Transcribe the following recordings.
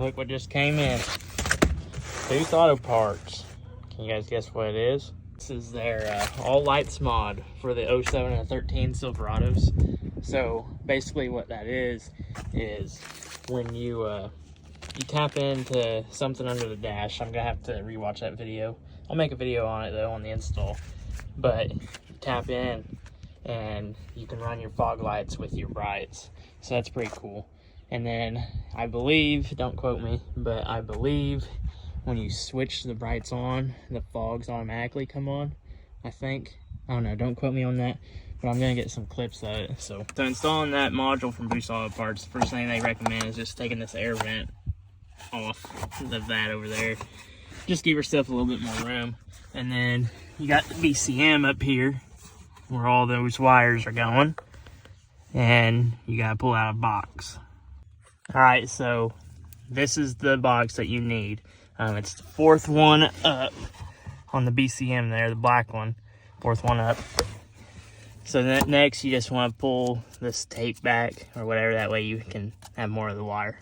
Look what just came in. Booth Auto Parts. Can you guys guess what it is? This is their all lights mod for the 07 and 13 Silverados. So basically what that is when you tap into something under the dash. I'm gonna have to rewatch that video. I'll make a video on it though, on the install. But you tap in and you can run your fog lights with your brights. So that's pretty cool. And then I believe, don't quote me, but I believe when you switch the brights on, the fogs automatically come on, I think. I don't know, don't quote me on that, but I'm gonna get some clips of it. So installing that module from Boost Auto Parts, the first thing they recommend is just taking this air vent off of that over there. Just give yourself a little bit more room. And then you got the BCM up here where all those wires are going. And you gotta pull out a box. All right, so this is the box that you need. It's the fourth one up on the BCM there, the black one, fourth one up. So then next you just want to pull this tape back or whatever, that way you can have more of the wire.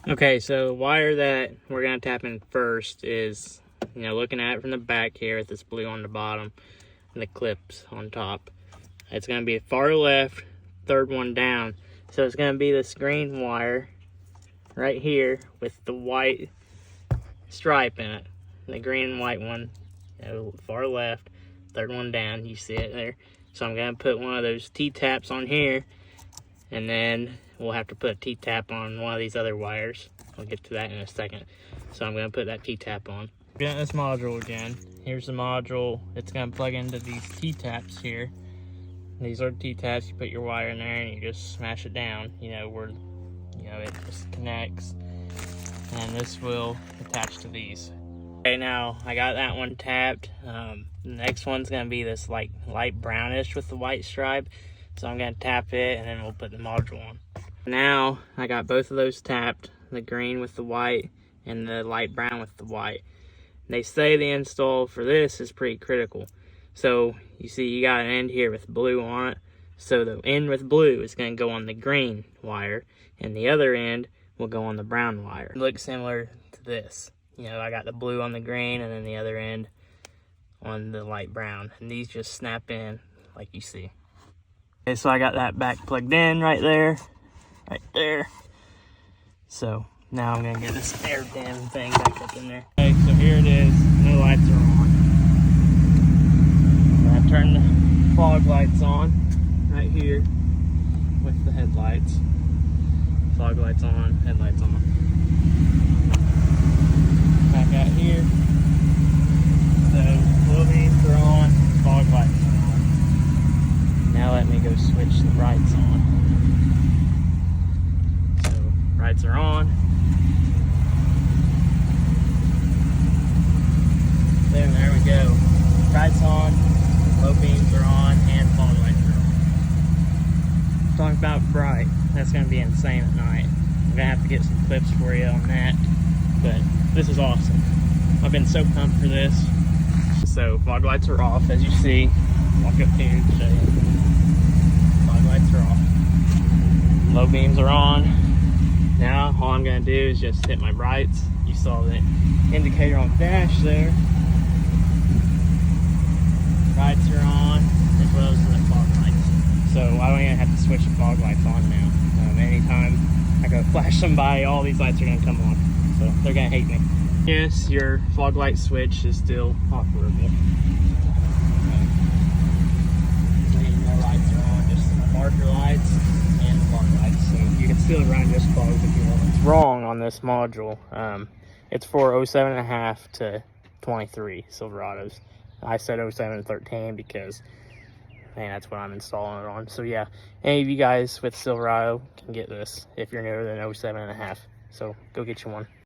Okay, so the wire that we're gonna tap in first is, you know, looking at it from the back here with this blue on the bottom and the clips on top. It's gonna be far left, third one down. So it's gonna be this green wire right here with the white stripe in it. The green and white one, you know, far left, third one down, you see it there. So I'm gonna put one of those T-taps on here, and then we'll have to put a T-tap on one of these other wires. I'll get to that in a second. So I'm gonna put that T-tap on. Getting this module again. Here's the module. It's gonna plug into these T-taps here. These are T-taps. You put your wire in there and you just smash it down, you know, where, you know, it just connects. And this will attach to these. Okay, now I got that one tapped. The next one's gonna be this like light brownish with the white stripe. So I'm gonna tap it and then we'll put the module on. Now I got both of those tapped, the green with the white and the light brown with the white. They say the install for this is pretty critical. So you see you got an end here with blue on it. So the end with blue is going to go on the green wire and the other end will go on the brown wire. It looks similar to this. You know, I got the blue on the green and then the other end on the light brown. And these just snap in like you see. Okay, so I got that back plugged in right there. Right there. So now I'm going to get this air dam thing back up in there. Okay, so here it is. No lights are on. Turn the fog lights on right here with the headlights. Fog lights on, headlights on. Back out here. So low beams are on, fog lights are on. Now let me go switch the brights on. So brights are on. There we go. Brights on. Low beams are on and fog lights are on. Talking about bright, that's going to be insane at night. I'm going to have to get some clips for you on that, but this is awesome. I've been so pumped for this. So fog lights are off, as you see. Walk up here and show you. Fog lights are off. Low beams are on. Now all I'm going to do is just hit my brights. You saw the indicator on the dash there. Lights are on, as well as the fog lights. So I don't even have to switch the fog lights on now. Anytime I go flash somebody, all these lights are going to come on. So they're going to hate me. Yes, your fog light switch is still operable. No lights are on, just the marker lights and the fog lights. So you can still run just fogs if you want. It's wrong on this module. It's for 07.5 to 23 Silverados. I said 07 and 13 because, man, that's what I'm installing it on. So yeah, any of you guys with Silverado can get this if you're newer than 07.5. So go get you one.